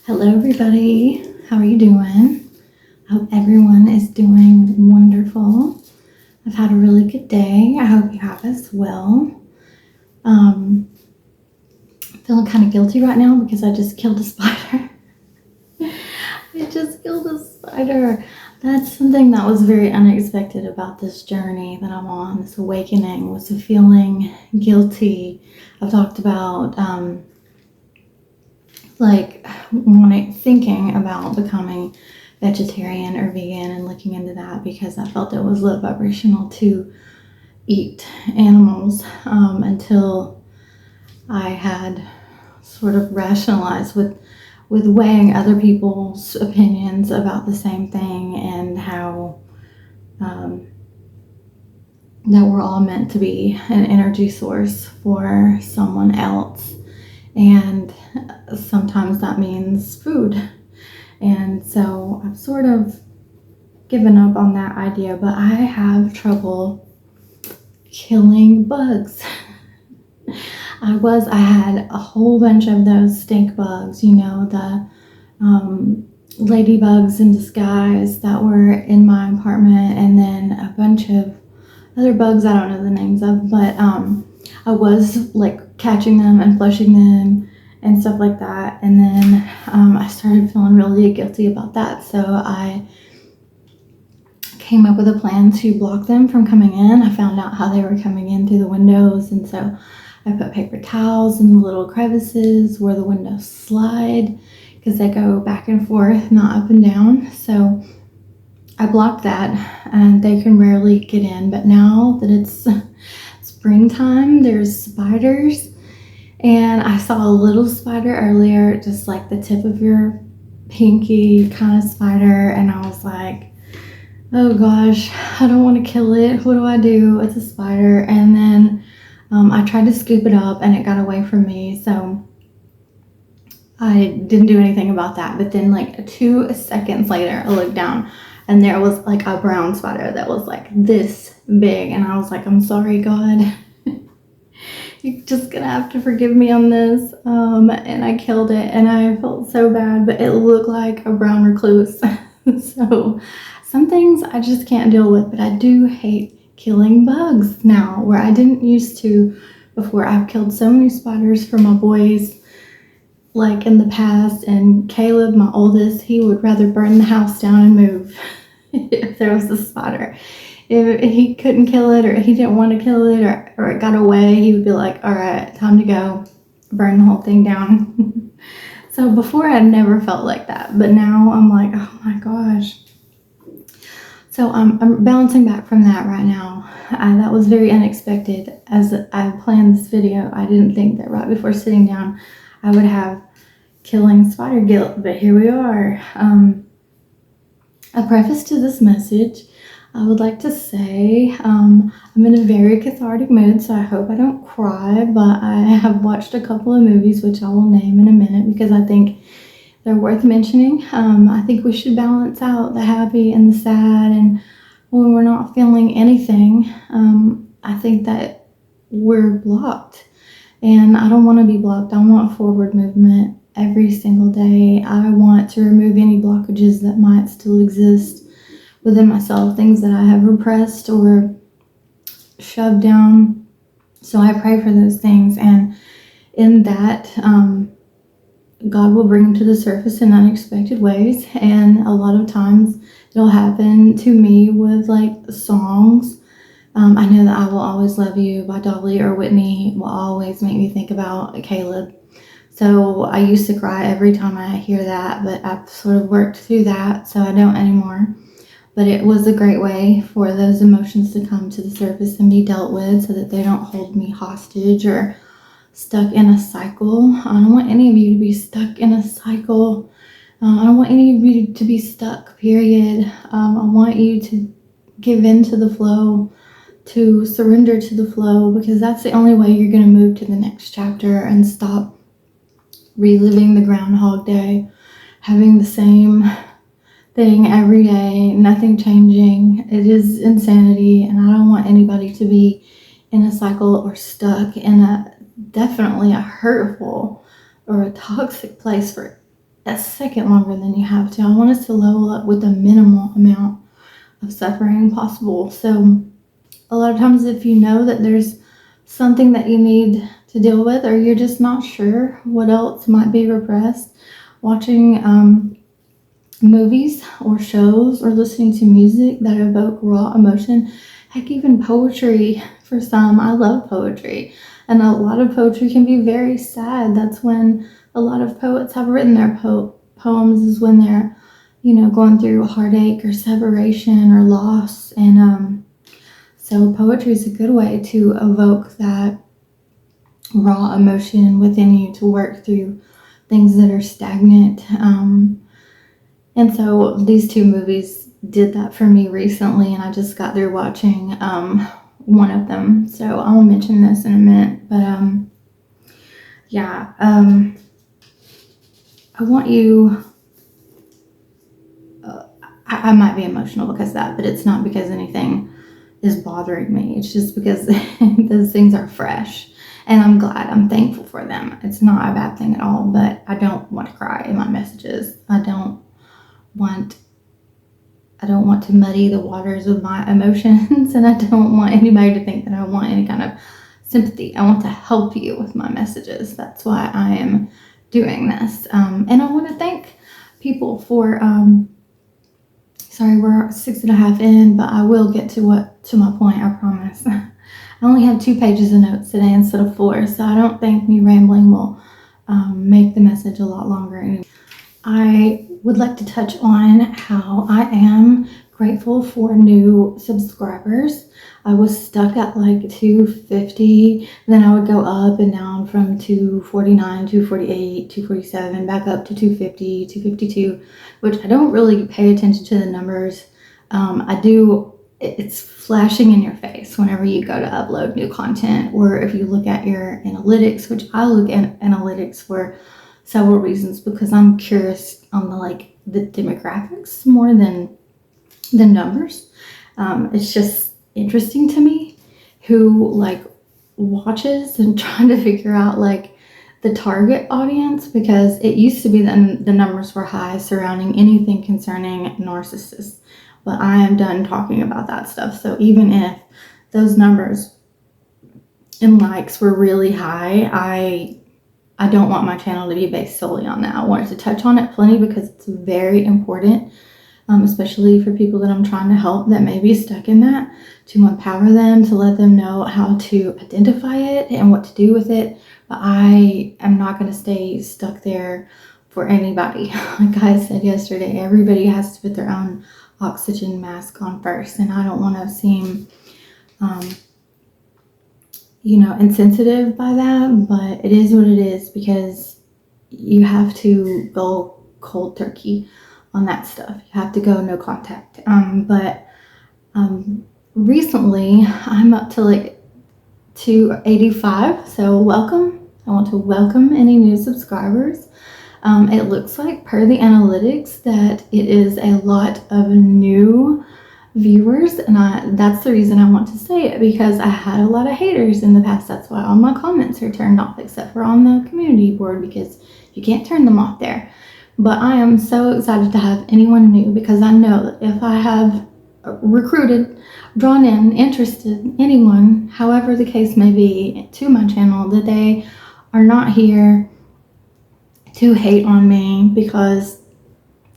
Hello, everybody. How are you doing? I hope everyone is doing wonderful. I've had a really good day. I hope you have as well. I'm feeling kind of guilty right now because I just killed a spider. I just killed a spider. That's something that was very unexpected about this journey that I'm on, this awakening, was the feeling guilty. I've talked about thinking about becoming vegetarian or vegan and looking into that because I felt it was low vibrational to eat animals until I had sort of rationalized with weighing other people's opinions about the same thing and how that we're all meant to be an energy source for someone else. And sometimes that means food. And so I've sort of given up on that idea, but I have trouble killing bugs. I had a whole bunch of those stink bugs, the ladybugs in disguise that were in my apartment, and then a bunch of other bugs I don't know the names of, but I was like catching them and flushing them and stuff like that. And then I started feeling really guilty about that. So I came up with a plan to block them from coming in. I found out how they were coming in through the windows. And so I put paper towels in the little crevices where the windows slide because they go back and forth, not up and down. So I blocked that and they can rarely get in. But now that it's springtime, there's spiders. And I saw a little spider earlier, just like the tip of your pinky kind of spider. And I was like, oh gosh, I don't want to kill it. What do I do? It's a spider. And then I tried to scoop it up and it got away from me. So I didn't do anything about that. But then like 2 seconds later, I looked down and there was like a brown spider that was like this big. And I was like, I'm sorry, God. You're just gonna have to forgive me on this. And I killed it and I felt so bad, but it looked like a brown recluse. So some things I just can't deal with, but I do hate killing bugs now, where I didn't used to before. I've killed so many spiders for my boys like in the past, and Caleb, my oldest, he would rather burn the house down and move if there was a spider. If he couldn't kill it or he didn't want to kill it or it got away, he would be like, all right, time to go, burn the whole thing down. So before I never felt like that, but now I'm like, oh my gosh. So I'm bouncing back from that right now. That was very unexpected. As I planned this video, I didn't think that right before sitting down I would have killing spider guilt, but here we are. A preface to this message, I would like to say I'm in a very cathartic mood, so I hope I don't cry, but I have watched a couple of movies, which I will name in a minute because I think they're worth mentioning. I think we should balance out the happy and the sad, and when we're not feeling anything, I think that we're blocked, and I don't want to be blocked. I want forward movement every single day. I want to remove any blockages that might still exist within myself, things that I have repressed or shoved down. So I pray for those things, and in that, God will bring them to the surface in unexpected ways. And a lot of times it'll happen to me with like songs. I know that I Will Always Love You by Dolly or Whitney will always make me think about Caleb. So I used to cry every time I hear that, but I've sort of worked through that, so I don't anymore. But it was a great way for those emotions to come to the surface and be dealt with so that they don't hold me hostage or stuck in a cycle. I don't want any of you to be stuck in a cycle. I don't want any of you to be stuck, period. I want you to give in to the flow, to surrender to the flow, because that's the only way you're going to move to the next chapter and stop reliving the Groundhog Day, having the same thing every day, nothing changing. It is insanity, and I don't want anybody to be in a cycle or stuck in definitely a hurtful or a toxic place for a second longer than you have to. I want us to level up with a minimal amount of suffering possible. So a lot of times, if you know that there's something that you need to deal with, or you're just not sure what else might be repressed, watching movies or shows or listening to music that evoke raw emotion, heck, even poetry for some. I love poetry, and a lot of poetry can be very sad. That's when a lot of poets have written their poems, is when they're, going through heartache or separation or loss. And so poetry is a good way to evoke that raw emotion within you, to work through things that are stagnant. And so these two movies did that for me recently, and I just got through watching one of them. So I'll mention this in a minute. But I want you, I might be emotional because of that, but it's not because anything is bothering me. It's just because those things are fresh, and I'm glad, I'm thankful for them. It's not a bad thing at all, but I don't want to cry in my messages. I don't want to muddy the waters with my emotions, and I don't want anybody to think that I want any kind of sympathy. I want to help you with my messages. That's why I am doing this. And I want to thank people for, sorry, we're 6.5 in, but I will get to my point, I promise. I only have 2 pages of notes today instead of 4, so I don't think me rambling will make the message a lot longer anyway. I would like to touch on how I am grateful for new subscribers. I was stuck at like 250, then I would go up and down from 249, 248, 247, back up to 250, 252, which I don't really pay attention to the numbers. I do, it's flashing in your face whenever you go to upload new content, or if you look at your analytics, which I look at analytics for several reasons, because I'm curious on the demographics more than the numbers. It's just interesting to me who watches and trying to figure out the target audience, because it used to be that the numbers were high surrounding anything concerning narcissists, but I am done talking about that stuff. So even if those numbers in likes were really high, I don't want my channel to be based solely on that. I wanted to touch on it plenty because it's very important, especially for people that I'm trying to help that may be stuck in that, to empower them, to let them know how to identify it and what to do with it. But I am not going to stay stuck there for anybody. Like I said yesterday, everybody has to put their own oxygen mask on first, and I don't want to seem insensitive by that, but it is what it is, because you have to go cold turkey on that stuff. You have to go no contact. But recently I'm up to 285, so welcome. I want to welcome any new subscribers. It looks like, per the analytics, that it is a lot of new viewers, and that's the reason I want to say it, because I had a lot of haters in the past. That's why all my comments are turned off, except for on the community board, because you can't turn them off there. But I am so excited to have anyone new, because I know that if I have recruited, drawn in, interested anyone, however the case may be, to my channel, that they are not here to hate on me, because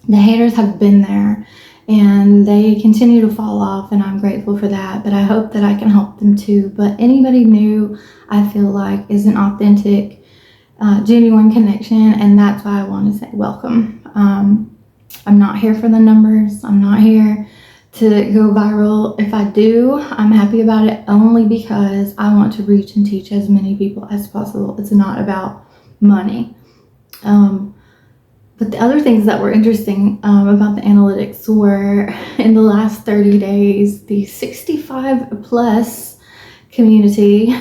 the haters have been there and they continue to fall off, and I'm grateful for that. But I hope that I can help them too. But anybody new, I feel like, is an authentic, genuine connection, and that's why I want to say welcome. I'm not here for the numbers. I'm not here to go viral. If I do, I'm happy about it, only because I want to reach and teach as many people as possible. It's not about money. But the other things that were interesting about the analytics were, in the last 30 days, the 65 plus community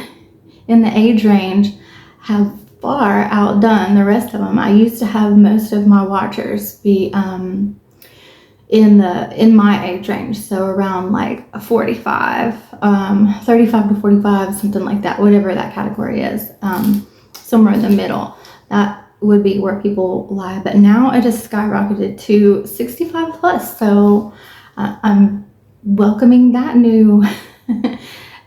in the age range have far outdone the rest of them. I used to have most of my watchers be in my age range, so around 45, 35 to 45, something like that, whatever that category is, somewhere in the middle. That would be where people lie, but now it has skyrocketed to 65 plus. So I'm welcoming that new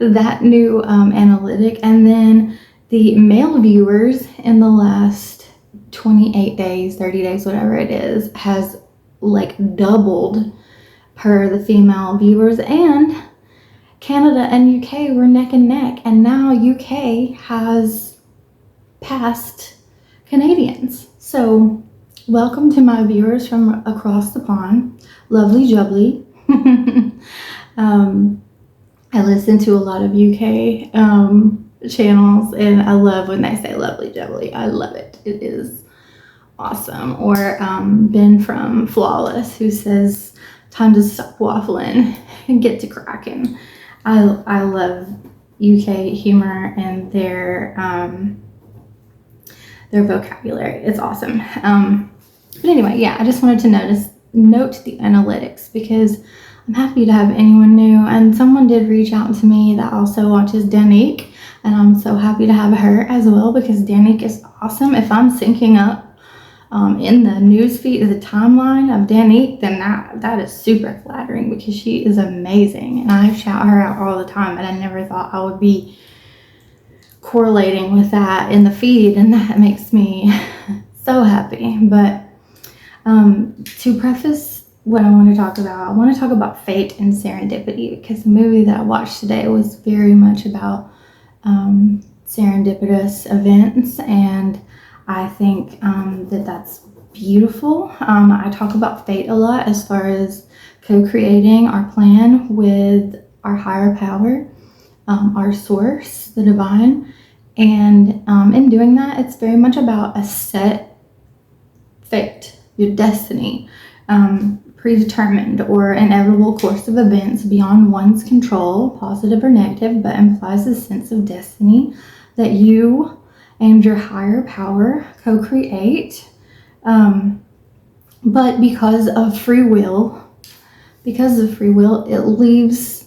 analytic. And then the male viewers in the last 28 days, 30 days, whatever it is, has like doubled per the female viewers. And Canada and UK were neck and neck, and now UK has passed Canadians. So welcome to my viewers from across the pond. Lovely jubbly. I listen to a lot of UK channels, and I love when they say lovely jubbly. I love it. It is awesome. Or Ben from Flawless, who says time to stop waffling and get to cracking. I love UK humor and their vocabulary. It's awesome. But anyway, yeah, I just wanted to note the analytics, because I'm happy to have anyone new. And someone did reach out to me that also watches Danique, and I'm so happy to have her as well, because Danique is awesome. If I'm syncing up in the newsfeed, the timeline of Danique, then that is super flattering, because she is amazing, and I shout her out all the time, and I never thought I would be correlating with that in the feed, and that makes me so happy. But to preface what I want to talk about fate and serendipity, because the movie that I watched today was very much about serendipitous events, and I think that's beautiful. I talk about fate a lot as far as co-creating our plan with our higher power, our source, the divine. And in doing that, it's very much about a set fate, your destiny, predetermined or inevitable course of events beyond one's control, positive or negative, but implies a sense of destiny that you and your higher power co-create. But because of free will, it leaves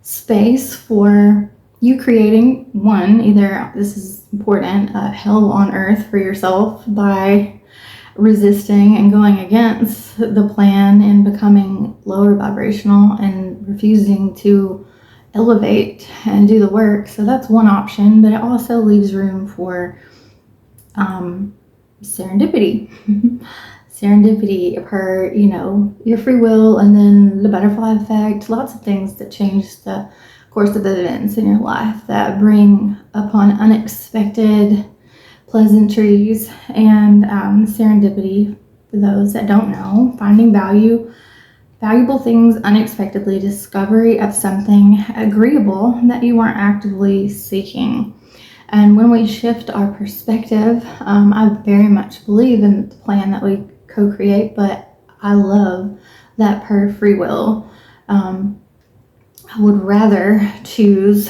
space for you creating either, this is important, hell on earth for yourself by resisting and going against the plan and becoming lower vibrational and refusing to elevate and do the work. So that's one option, but it also leaves room for serendipity. Serendipity per, your free will, and then the butterfly effect, lots of things that change the course of events in your life that bring upon unexpected pleasantries. And serendipity, for those that don't know, finding valuable things unexpectedly, discovery of something agreeable that you weren't actively seeking. And when we shift our perspective, I very much believe in the plan that we co-create, but I love that per free will. I would rather choose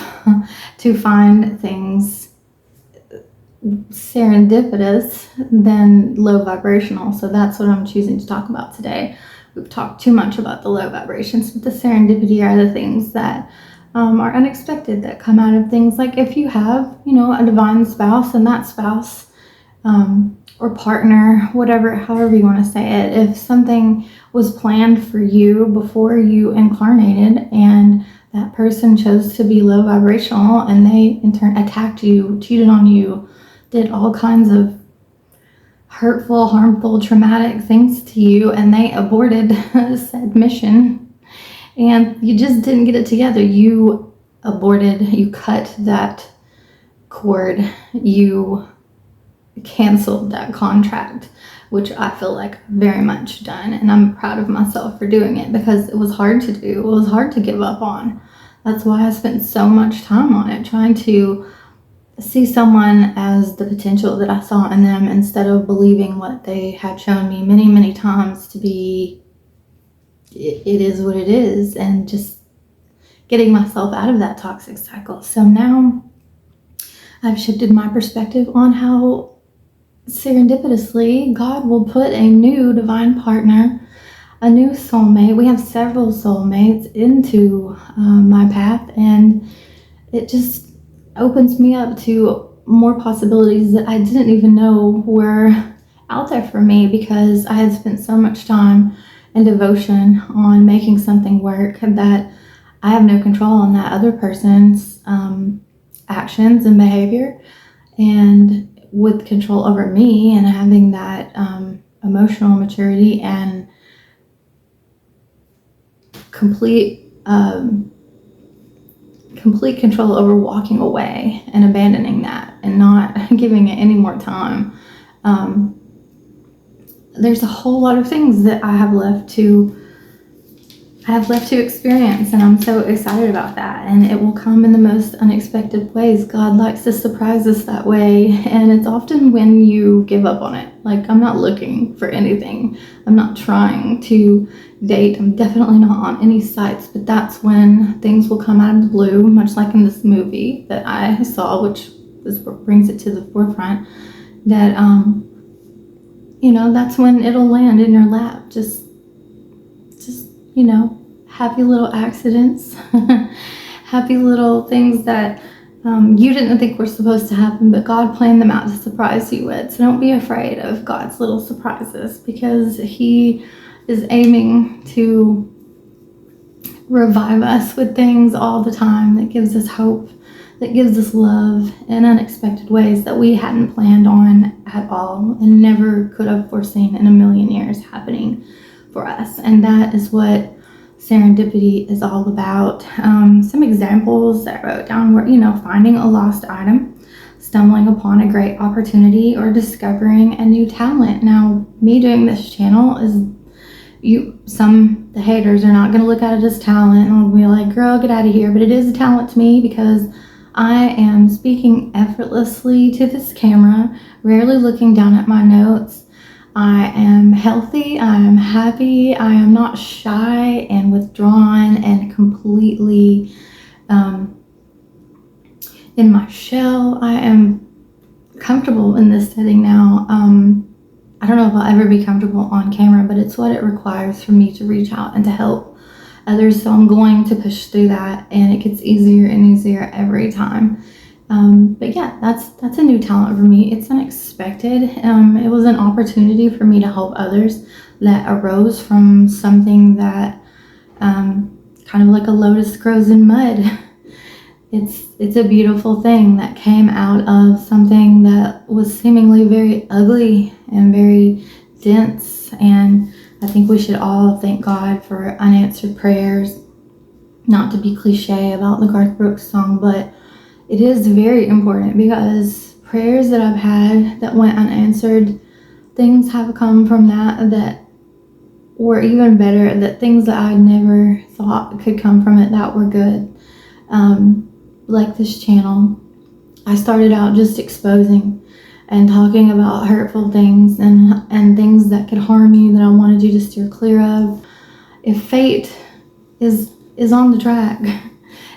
to find things serendipitous than low vibrational. So that's what I'm choosing to talk about today. We've talked too much about the low vibrations, but the serendipity are the things that are unexpected, that come out of things like if you have, a divine spouse, and that spouse or partner, however you want to say it, if something was planned for you before you incarnated and that person chose to be low vibrational and they in turn attacked you, cheated on you, did all kinds of hurtful, harmful, traumatic things to you, and they aborted said mission, and you just didn't get it together. You aborted, you cut that cord, you canceled that contract, which I feel like very much done, and I'm proud of myself for doing it, because it was hard to do. It was hard to give up on. That's why I spent so much time on it, trying to see someone as the potential that I saw in them, instead of believing what they had shown me many, many times to be, it is what it is, and just getting myself out of that toxic cycle. So now I've shifted my perspective on how serendipitously God will put a new divine partner, a new soulmate. We have several soulmates into my path, and it just opens me up to more possibilities that I didn't even know were out there for me because I had spent so much time and devotion on making something work that I have no control on that other person's actions and behavior. And with control over me and having that emotional maturity and complete complete control over walking away and abandoning that and not giving it any more time. There's a whole lot of things that I have left to experience, and I'm so excited about that. And it will come in the most unexpected ways. God likes to surprise us that way, and it's often when you give up on it. Like, I'm not looking for anything. I'm not trying to date. I'm definitely not on any sites, but that's when things will come out of the blue, much like in this movie that I saw, which is what brings it to the forefront, that that's when it'll land in your lap. Just happy little accidents, happy little things that you didn't think were supposed to happen, but God planned them out to surprise you with. So don't be afraid of God's little surprises, because He is aiming to revive us with things all the time that gives us hope, that gives us love in unexpected ways that we hadn't planned on at all and never could have foreseen in a million years happening for us. And that is what serendipity is all about. Some examples that I wrote down were, finding a lost item, stumbling upon a great opportunity, or discovering a new talent. Now, me doing this channel is, the haters are not going to look at it as talent and I'll be like, girl, get out of here. But it is a talent to me because I am speaking effortlessly to this camera, rarely looking down at my notes. I am healthy, I am happy, I am not shy and withdrawn and completely in my shell. I am comfortable in this setting now. I don't know if I'll ever be comfortable on camera, but it's what it requires for me to reach out and to help others. So I'm going to push through that, and it gets easier and easier every time. But yeah, that's a new talent for me. It's unexpected. It was an opportunity for me to help others that arose from something that kind of like a lotus grows in mud. It's a beautiful thing that came out of something that was seemingly very ugly and very dense. And I think we should all thank God for unanswered prayers. Not to be cliche about the Garth Brooks song, but it is very important, because prayers that I've had that went unanswered, things have come from that were even better, that things that I never thought could come from it that were good. Like this channel, I started out just exposing and talking about hurtful things and things that could harm you that I wanted you to steer clear of. If fate is on the track,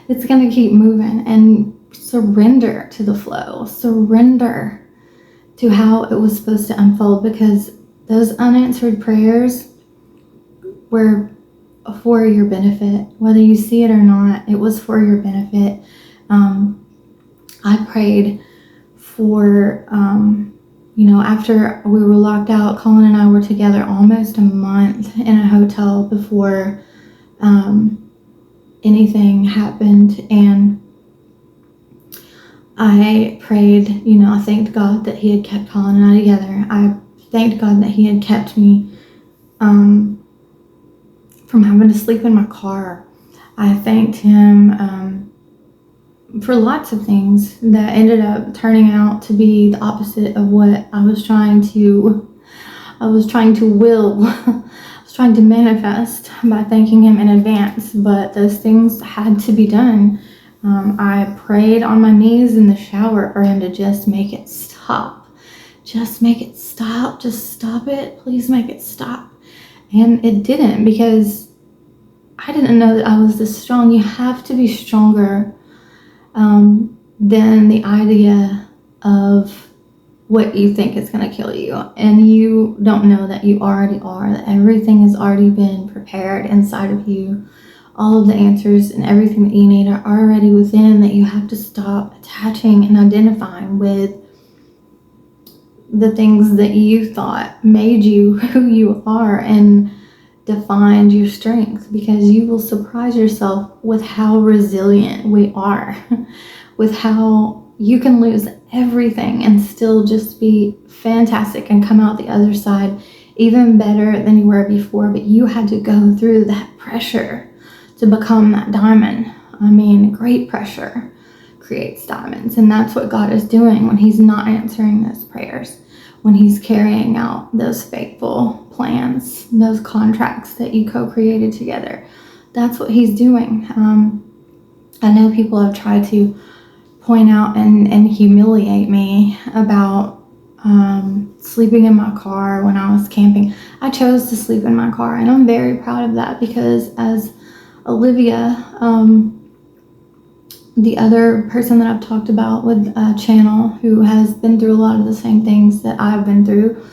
it's going to keep moving, and surrender to the flow, surrender to how it was supposed to unfold, because those unanswered prayers were for your benefit. Whether you see it or not, it was for your benefit. I prayed for, after we were locked out, Colin and I were together almost a month in a hotel before anything happened, and I prayed, I thanked God that He had kept Colin and I together. I thanked God that He had kept me from having to sleep in my car. I thanked Him for lots of things that ended up turning out to be the opposite of what I was trying to will. I was trying to manifest by thanking Him in advance, but those things had to be done. I prayed on my knees in the shower for Him to just make it stop. Just make it stop. Just stop it. Please make it stop. And it didn't, because I didn't know that I was this strong. You have to be stronger than the idea of what you think is going to kill you. And you don't know that you already are, that everything has already been prepared inside of you. All of the answers and everything that you need are already within, that you have to stop attaching and identifying with the things that you thought made you who you are and defined your strength, because you will surprise yourself with how resilient we are, with how you can lose everything and still just be fantastic and come out the other side even better than you were before. But you had to go through that pressure to become that diamond. I mean, great pressure creates diamonds, and that's what God is doing when He's not answering those prayers, when He's carrying out those fateful plans, those contracts that you co-created together. That's what He's doing. I know people have tried to point out and humiliate me about sleeping in my car when I was camping. I chose to sleep in my car, and I'm very proud of that, because as Olivia, the other person that I've talked about with a channel who has been through a lot of the same things that I've been through,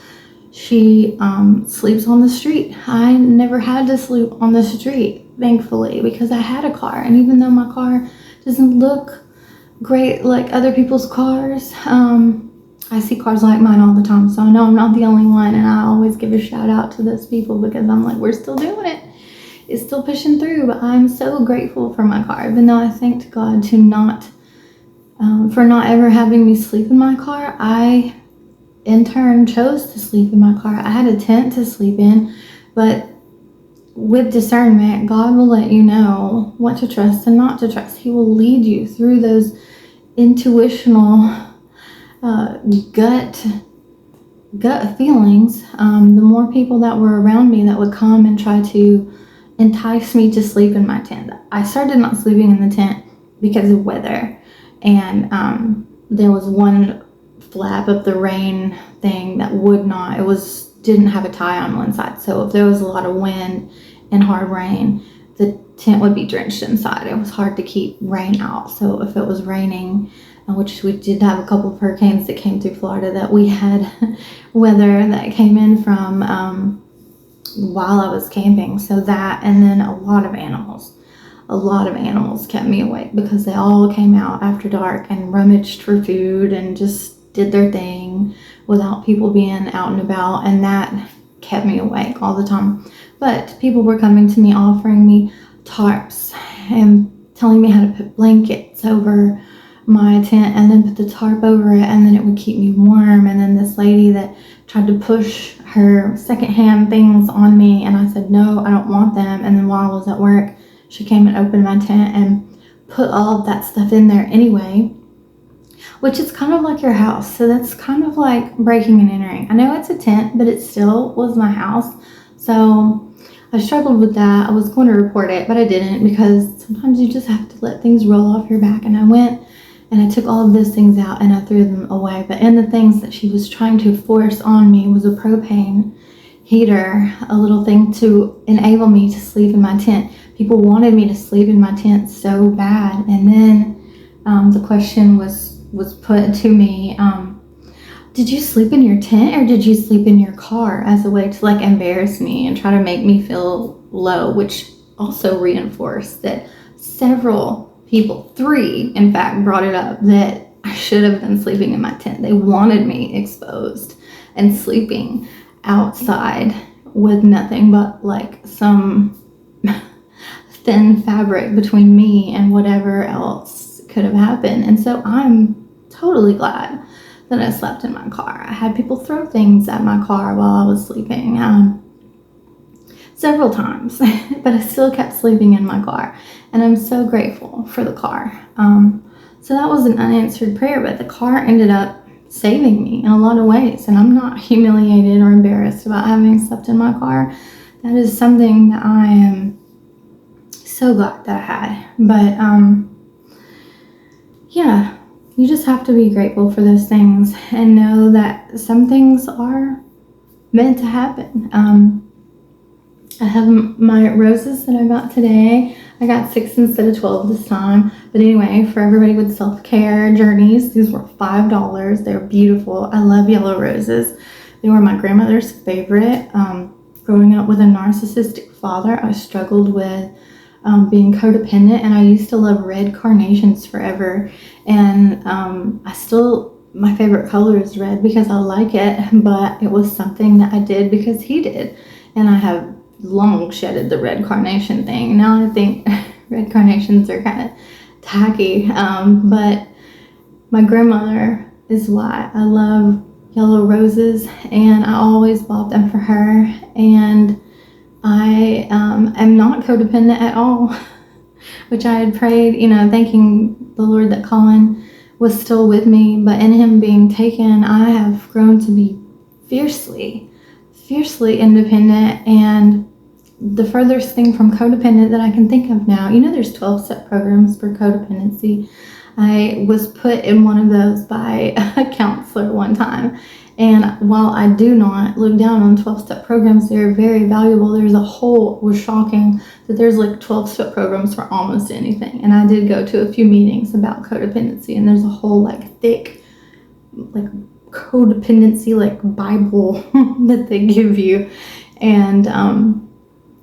she sleeps on the street. I never had to sleep on the street, thankfully, because I had a car. And even though my car doesn't look great like other people's cars, I see cars like mine all the time, so I know I'm not the only one. And I always give a shout out to those people, because I'm like, we're still doing it. It's still pushing through. But I'm so grateful for my car, even though I thanked God to not for not ever having me sleep in my car. I in turn chose to sleep in my car. I had a tent to sleep in, but with discernment, God will let you know what to trust and not to trust. He will lead you through those intuitional gut feelings. The more people that were around me that would come and try to entice me to sleep in my tent. I started not sleeping in the tent because of weather, and there was one flap of the rain thing that didn't have a tie on one side. So if there was a lot of wind and hard rain, the tent would be drenched inside. It was hard to keep rain out. So if it was raining, which we did have a couple of hurricanes that came through Florida, that we had weather that came in from while I was camping. So that, and then a lot of animals kept me awake, because they all came out after dark and rummaged for food and just did their thing without people being out and about, and that kept me awake all the time. But people were coming to me offering me tarps and telling me how to put blankets over my tent and then put the tarp over it, and then it would keep me warm. And then this lady that tried to push her secondhand things on me, and I said, no, I don't want them. And then while I was at work, she came and opened my tent and put all of that stuff in there anyway, which is kind of like your house. So that's kind of like breaking and entering. I know it's a tent, but it still was my house. So I struggled with that. I was going to report it, but I didn't, because sometimes you just have to let things roll off your back. And I went and I took all of those things out and I threw them away. But in the things that she was trying to force on me was a propane heater, a little thing to enable me to sleep in my tent. People wanted me to sleep in my tent so bad. And then the question was put to me, did you sleep in your tent or did you sleep in your car, as a way to like embarrass me and try to make me feel low, which also reinforced that several people, 3 in fact, brought it up that I should have been sleeping in my tent. They wanted me exposed and sleeping outside with nothing but like some thin fabric between me and whatever else could have happened. And so I'm totally glad that I slept in my car. I had people throw things at my car while I was sleeping several times, but I still kept sleeping in my car. And I'm so grateful for the car. So that was an unanswered prayer, but the car ended up saving me in a lot of ways. And I'm not humiliated or embarrassed about having slept in my car. That is something that I am so glad that I had. But yeah, you just have to be grateful for those things and know that some things are meant to happen. I have my roses that I got today. I got 6 instead of 12 this time. But anyway, for everybody with self-care journeys, these were $5. They're beautiful. I love yellow roses. They were my grandmother's favorite. Growing up with a narcissistic father, I struggled with being codependent, and I used to love red carnations forever. And I still my favorite color is red because I like it, but it was something that I did because he did. And I have long shedded the red carnation thing. Now I think red carnations are kind of tacky, but my grandmother is why I love yellow roses, and I always bought them for her. And I am not codependent at all, which I had prayed, thanking the Lord that Colin was still with me. But in him being taken, I have grown to be fiercely independent, and the furthest thing from codependent that I can think of now. There's 12-step programs for codependency. I was put in one of those by a counselor one time. And while I do not look down on 12-step programs, they're very valuable. It was shocking that there's like 12-step programs for almost anything. And I did go to a few meetings about codependency, and there's a whole like thick, like codependency, like Bible that they give you. And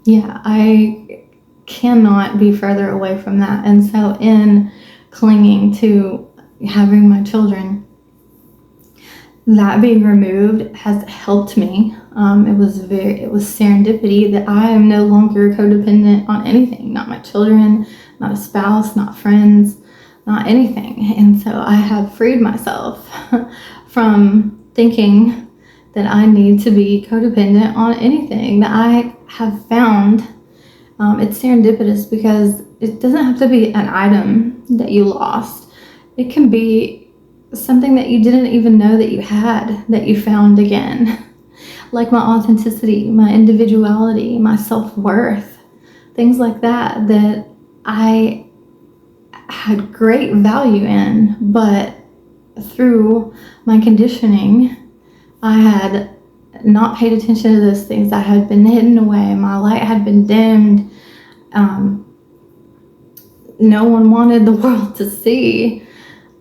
I cannot be further away from that. And so in clinging to having my children, that being removed has helped me. It was serendipity that I am no longer codependent on anything, not my children, not a spouse, not friends, not anything. And so I have freed myself from thinking that I need to be codependent on anything that I have found. It's serendipitous because it doesn't have to be an item that you lost. It can be something that you didn't even know that you had, that you found again. Like my authenticity, my individuality, my self-worth, things like that I had great value in, but through my conditioning, I had not paid attention to those things that had been hidden away. My light had been dimmed. No one wanted the world to see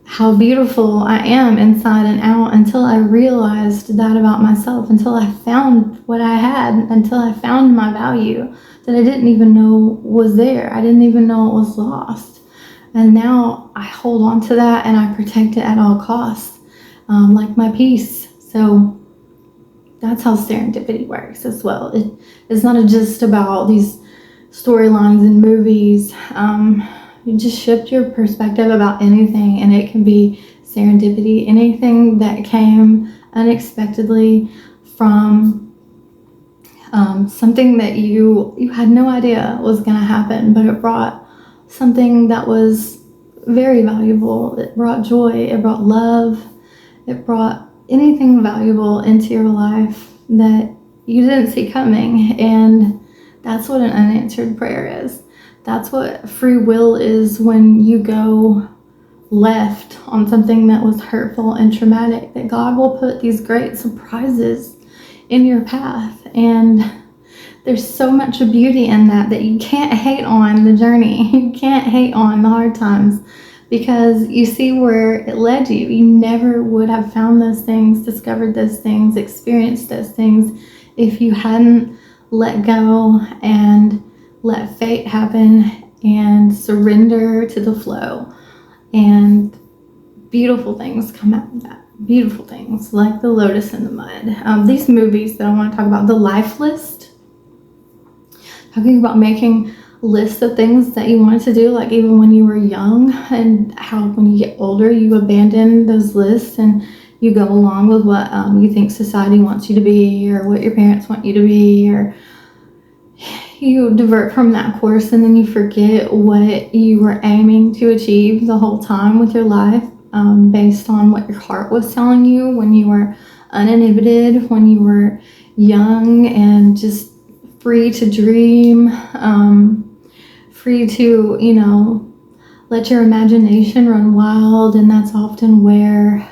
how beautiful I am inside and out, until I realized that about myself, until I found what I had, until I found my value that I didn't even know was there. I didn't even know it was lost. And now I hold on to that and I protect it at all costs, like my peace. So that's how serendipity works as well. It's not just about these storylines in movies. You just shift your perspective about anything, and it can be serendipity. Anything that came unexpectedly from something that you had no idea was going to happen, but it brought something that was very valuable. It brought joy, it brought love, it brought anything valuable into your life that you didn't see coming. And that's what an unanswered prayer is. That's what free will is, when you go left on something that was hurtful and traumatic, that God will put these great surprises in your path. And there's so much beauty in that you can't hate on the journey. You can't hate on the hard times, because you see where it led you. You never would have found those things, discovered those things, experienced those things if you hadn't let go and let fate happen and surrender to the flow. And beautiful things come out of that. Beautiful things like the lotus in the mud. These movies that I want to talk about, The Life List, talking about making lists of things that you wanted to do, like even when you were young, and how when you get older you abandon those lists and you go along with what you think society wants you to be, or what your parents want you to be, or you divert from that course, and then you forget what you were aiming to achieve the whole time with your life, based on what your heart was telling you when you were uninhibited, when you were young and just free to dream, free to, let your imagination run wild. And that's often where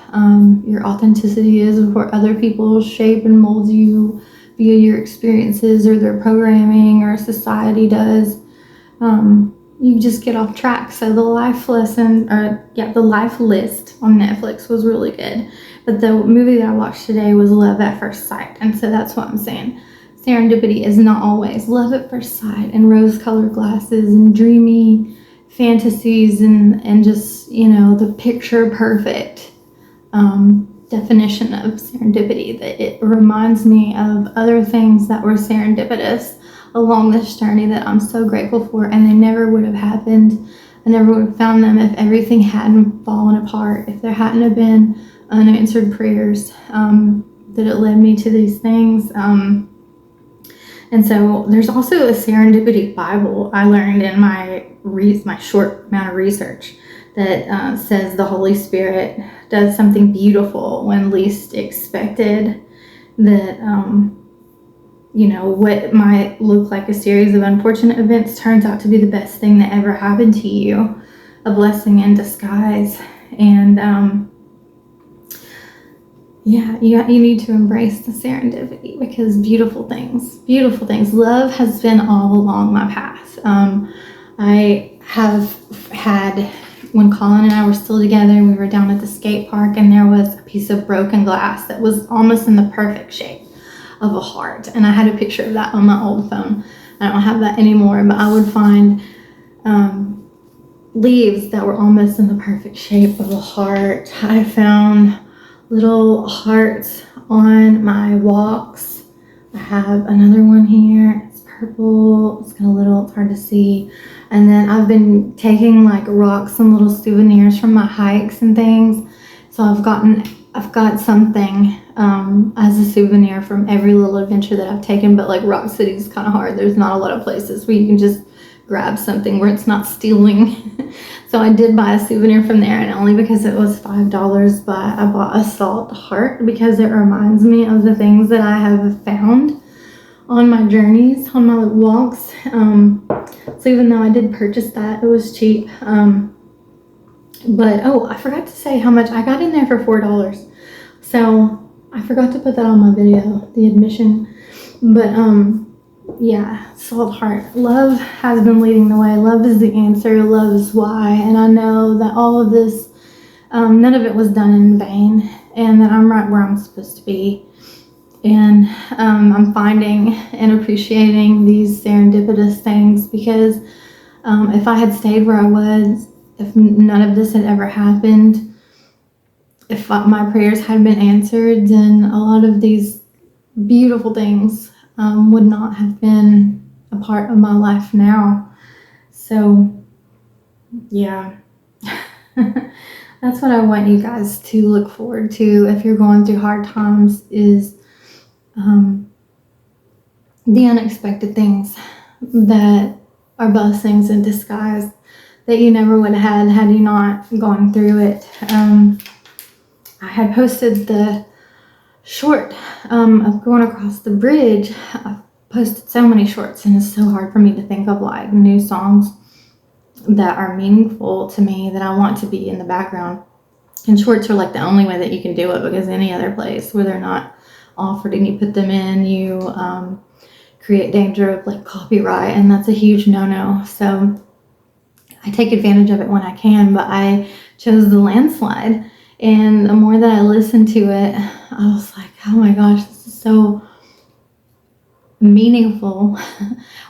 your authenticity is, where other people shape and mold you via your experiences or their programming, or society does. You just get off track. So The Life Lesson, The Life List on Netflix was really good. But the movie that I watched today was Love at First Sight. And so that's what I'm saying. Serendipity is not always love at first sight and rose-colored glasses and dreamy fantasies and just, the picture perfect definition of serendipity, that it reminds me of other things that were serendipitous along this journey that I'm so grateful for, and they never would have happened. I never would have found them if everything hadn't fallen apart, if there hadn't have been unanswered prayers, that it led me to these things. And so there's also a serendipity Bible I learned in my short amount of research that says the Holy Spirit does something beautiful when least expected, that what might look like a series of unfortunate events turns out to be the best thing that ever happened to you, a blessing in disguise. And you need to embrace the serendipity, because beautiful things. Love has been all along my path. I have had, when Colin and I were still together, we were down at the skate park, and there was a piece of broken glass that was almost in the perfect shape of a heart. And I had a picture of that on my old phone. I don't have that anymore, but I would find leaves that were almost in the perfect shape of a heart. I found little hearts on my walks. I have another one here. It's purple. It's it's hard to see. And then I've been taking like rocks and little souvenirs from my hikes and things. So I've got something as a souvenir from every little adventure that I've taken. But like Rock City is kind of hard. There's not a lot of places where you can just grab something where it's not stealing. So I did buy a souvenir from there, and only because it was $5, but I bought a salt heart because it reminds me of the things that I have found on my journeys, on my walks. So even though I did purchase that, it was cheap. But I forgot to say how much I got in there for $4. So I forgot to put that on my video, the admission. But salt heart. Love has been leading the way. Love is the answer. Love is why. And I know that all of this, none of it was done in vain, and that I'm right where I'm supposed to be. And I'm finding and appreciating these serendipitous things, because if I had stayed where I was, if none of this had ever happened, if my prayers had been answered, then a lot of these beautiful things would not have been a part of my life now. So yeah, that's what I want you guys to look forward to if you're going through hard times, is the unexpected things that are blessings in disguise that you never would have had you not gone through it. I had posted the short of going across the bridge. I've posted so many shorts, and it's so hard for me to think of like new songs that are meaningful to me that I want to be in the background. And shorts are like the only way that you can do it, because any other place where they're not offered and you put them in, you create danger of like copyright, and that's a huge no-no. So I take advantage of it when I can, but I chose the landslide. And the more that I listened to it, I was like, oh my gosh, this is so meaningful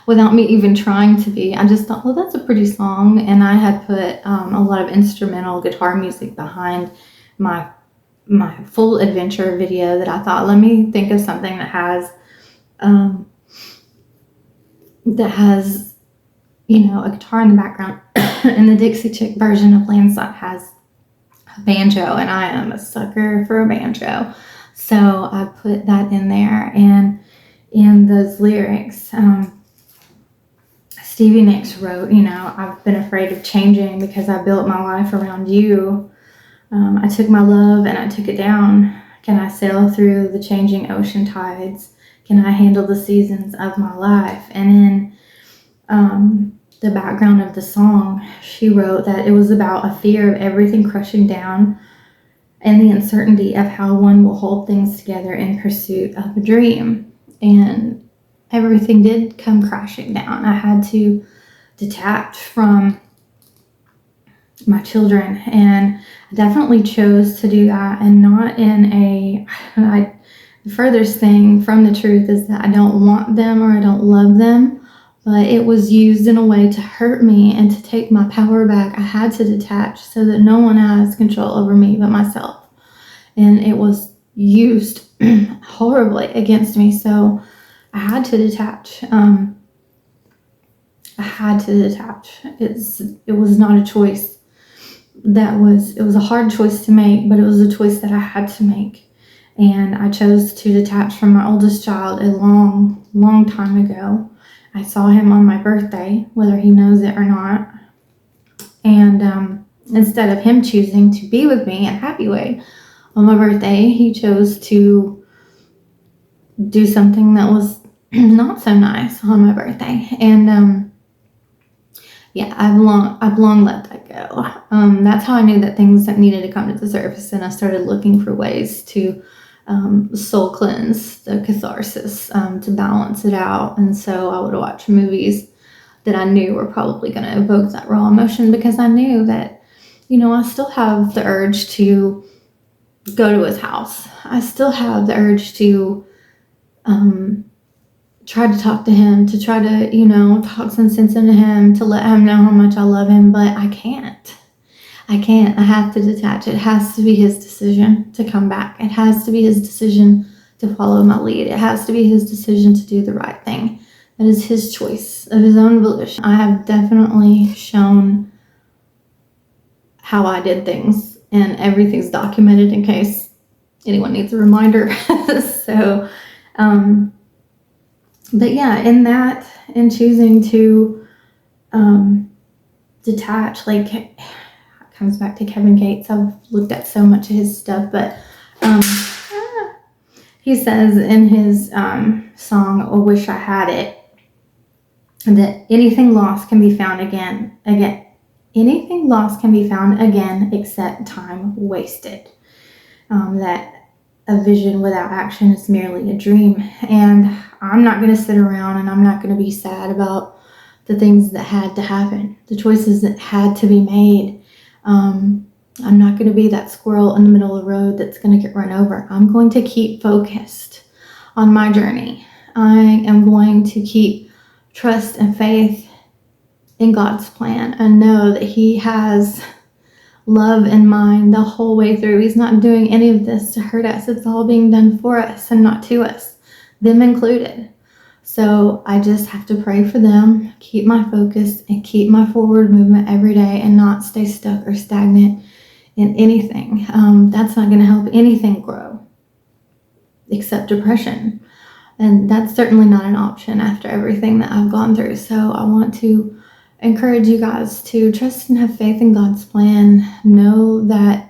without me even trying to be. I just thought, well, that's a pretty song. And I had put a lot of instrumental guitar music behind my full adventure video, that I thought, let me think of something that has a guitar in the background. And the Dixie Chick version of Landslide has a banjo, and I am a sucker for a banjo. So I put that in there. And in those lyrics, Stevie Nicks wrote, I've been afraid of changing because I built my life around you. I took my love and I took it down. Can I sail through the changing ocean tides? Can I handle the seasons of my life? And in the background of the song, she wrote that it was about a fear of everything crushing down, and the uncertainty of how one will hold things together in pursuit of a dream. And everything did come crashing down. I had to detach from my children, and I definitely chose to do that, and not in the furthest thing from the truth is that I don't want them or I don't love them, but it was used in a way to hurt me. And to take my power back, I had to detach so that no one has control over me but myself. and it was used horribly against me. So I had to detach. I had to detach. It was not a choice. It was a hard choice to make, but it was a choice that I had to make. And I chose to detach from my oldest child a long, long time ago. I saw him on my birthday, whether he knows it or not. And instead of him choosing to be with me in a happy way on my birthday, he chose to do something that was not so nice on my birthday. And yeah, I've long let that go. That's how I knew that things needed to come to the surface, and I started looking for ways to soul cleanse the catharsis, to balance it out. And so I would watch movies that I knew were probably going to evoke that raw emotion, because I knew that, I still have the urge to go to his house. I still have the urge to try to talk to him, to try to, talk some sense into him, to let him know how much I love him, but I can't. I have to detach. It has to be his decision to come back. It has to be his decision to follow my lead. It has to be his decision to do the right thing. That is his choice of his own volition. I have definitely shown how I did things, and everything's documented in case anyone needs a reminder. So, but yeah, in choosing to detach, like, it comes back to Kevin Gates. I've looked at so much of his stuff, but he says in his song, "I Wish I Had It," that anything lost can be found again. Anything lost can be found again except time wasted. That a vision without action is merely a dream. And I'm not going to sit around and I'm not going to be sad about the things that had to happen, the choices that had to be made. I'm not going to be that squirrel in the middle of the road that's going to get run over. I'm going to keep focused on my journey. I am going to keep trust and faith in God's plan and know that He has love in mind the whole way through. He's not doing any of this to hurt us. It's all being done for us and not to us, them included. So I just have to pray for them, keep my focus, and keep my forward movement every day, and not stay stuck or stagnant in anything. That's not going to help anything grow except depression. And that's certainly not an option after everything that I've gone through. So I want to encourage you guys to trust and have faith in God's plan. Know that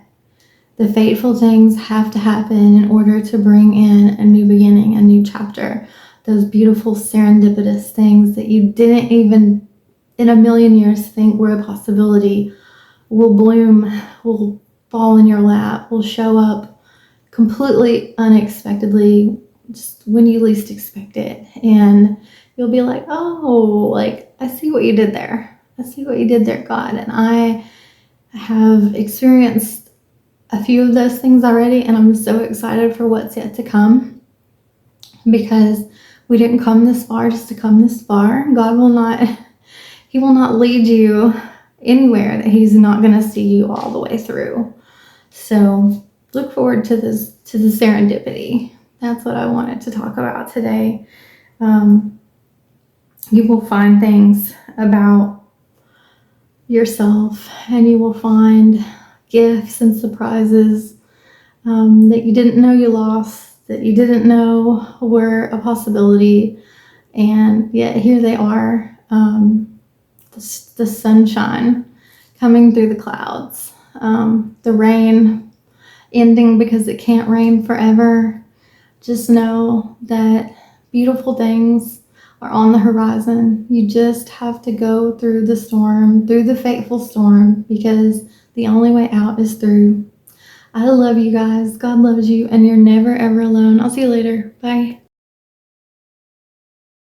the fateful things have to happen in order to bring in a new beginning, a new chapter. Those beautiful serendipitous things that you didn't even in a million years think were a possibility will bloom, will fall in your lap, will show up completely unexpectedly, just when you least expect it. And you'll be like, oh, like, I see what you did there. I see what you did there, God. And I have experienced a few of those things already, and I'm so excited for what's yet to come, because we didn't come this far just to come this far. God will not, He will not lead you anywhere that He's not going to see you all the way through. So look forward to the serendipity. That's what I wanted to talk about today. You will find things about yourself, and you will find gifts and surprises that you didn't know you lost, that you didn't know were a possibility, and yet here they are. The sunshine coming through the clouds, the rain ending because it can't rain forever. Just know that beautiful things are on the horizon. You just have to go through the storm, through the fateful storm, because the only way out is through. I love you guys. God loves you, and you're never, ever alone. I'll see you later. Bye.